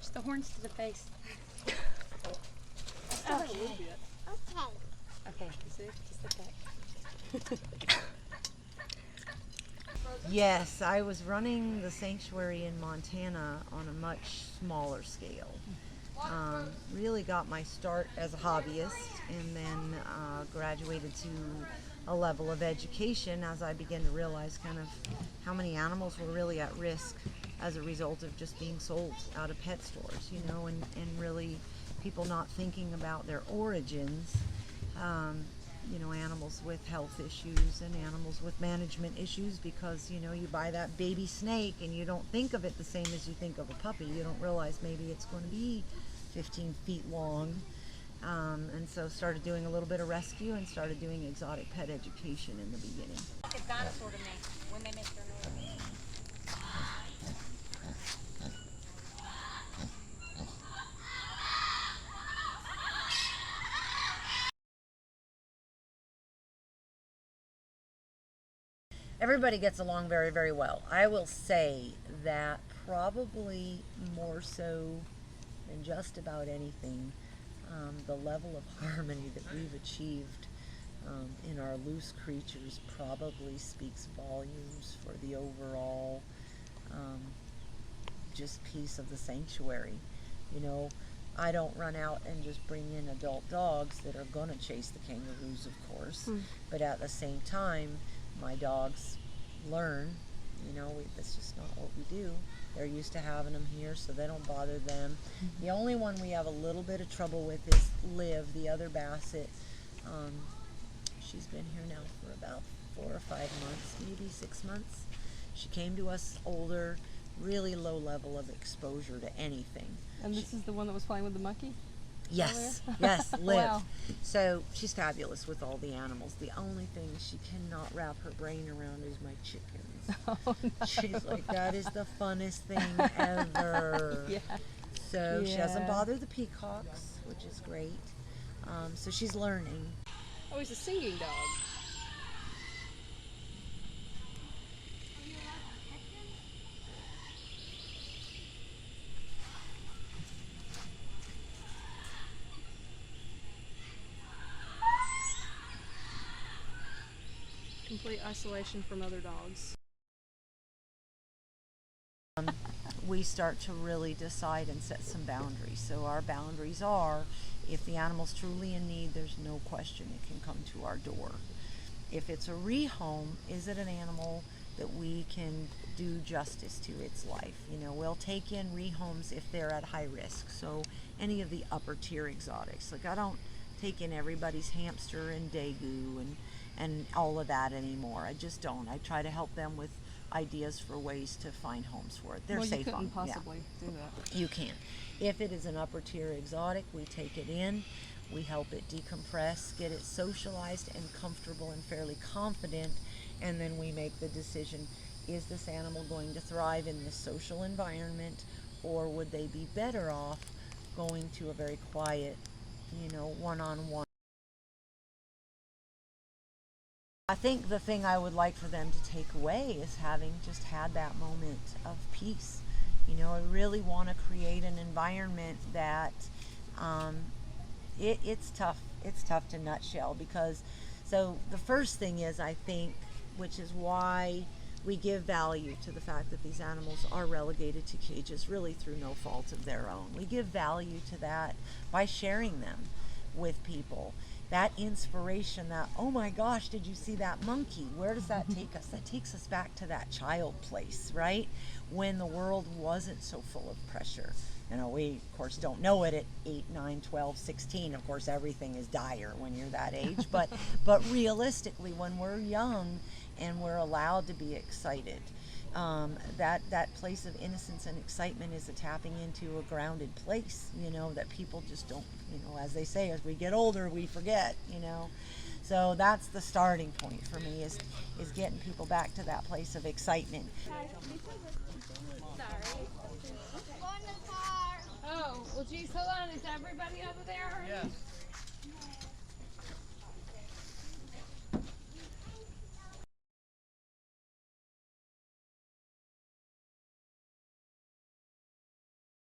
Watch the horns to the face. Okay. Okay. Okay, just like that. Yes, I was running the sanctuary in Montana on a much smaller scale. Really got my start as a hobbyist, and then graduated to a level of education as I began to realize kind of how many animals were really at risk as a result of just being sold out of pet stores, you know, and really people not thinking about their origins. You know, animals with health issues and animals with management issues, because, you know, you buy that baby snake and you don't think of it the same as you think of a puppy. You don't realize maybe it's going to be 15 feet long. And so started doing a little bit of rescue and started doing exotic pet education in the beginning. Look at dinosaur to me when they make their noise. Everybody gets along very, very well. I will say that probably more so than just about anything, the level of harmony that we've achieved in our loose creatures probably speaks volumes for the overall just piece of the sanctuary. You know, I don't run out and just bring in adult dogs that are going to chase the kangaroos, of course, but at the same time, my dogs learn, you know, that's just not what we do. They're used to having them here, so they don't bother them. The only one we have a little bit of trouble with is Liv, the other Basset. She's been here now for about 4 or 5 months, maybe 6 months. She came to us older, really low level of exposure to anything. And this is the one that was playing with the monkey? Yes, yes, Liv. Wow. So she's fabulous with all the animals. The only thing she cannot wrap her brain around is my chickens. Oh, no. She's like, that is the funnest thing ever. Yeah. So she doesn't Yeah. bother the peacocks, which is great. So she's learning. Oh, he's a singing dog. Complete isolation from other dogs. We start to really decide and set some boundaries. So our boundaries are, if the animal's truly in need, there's no question it can come to our door. If it's a rehome, is it an animal that we can do justice to its life? You know, we'll take in rehomes if they're at high risk. So any of the upper tier exotics. Like, I don't take in everybody's hamster and daegu and all of that anymore. I just don't. I try to help them with ideas for ways to find homes for it. They're well, safe you couldn't on. possibly do that. You can. If it is an upper tier exotic, we take it in, we help it decompress, get it socialized and comfortable and fairly confident, and then we make the decision, is this animal going to thrive in this social environment, or would they be better off going to a very quiet, you know, one-on-one? I think the thing I would like for them to take away is having just had that moment of peace. You know, I really want to create an environment that it's tough. It's tough to nutshell, because so the first thing is, I think, which is why we give value to the fact that these animals are relegated to cages really through no fault of their own. We give value to that by sharing them with people. That inspiration, that, oh my gosh, did you see that monkey? Where does that take us? That takes us back to that child place, right? When the world wasn't so full of pressure. You know, we, of course, don't know it at 8, 9, 12, 16. Of course, everything is dire when you're that age. But realistically, when we're young and we're allowed to be excited, that place of innocence and excitement is a tapping into a grounded place, you know, that people just don't, you know, as they say, as we get older, we forget, you know. So that's the starting point for me, is getting people back to that place of excitement. Go in the car. Oh, well, geez, hold on. Is everybody over there? Yes.